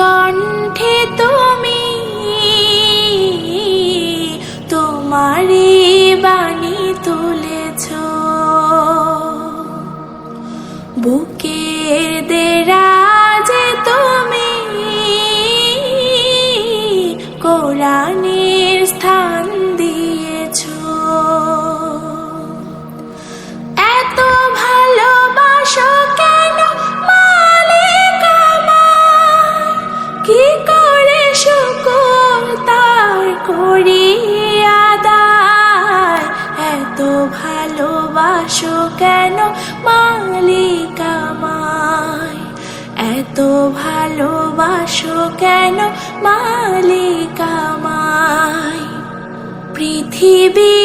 কণ্ঠে তুমি তোমারই বাণী তুলেছ, বুকের দেরাজে তুমি কোরআনের স্থান দিয়েছ। এত ভালোবাসো কেন মালিক আমার, কি করে শুকর তার করি আদায়। এত ভালোবাসো কেন মালিক আমায়, এত ভালোবাসো কেন মালিক আমায়। পৃথিবী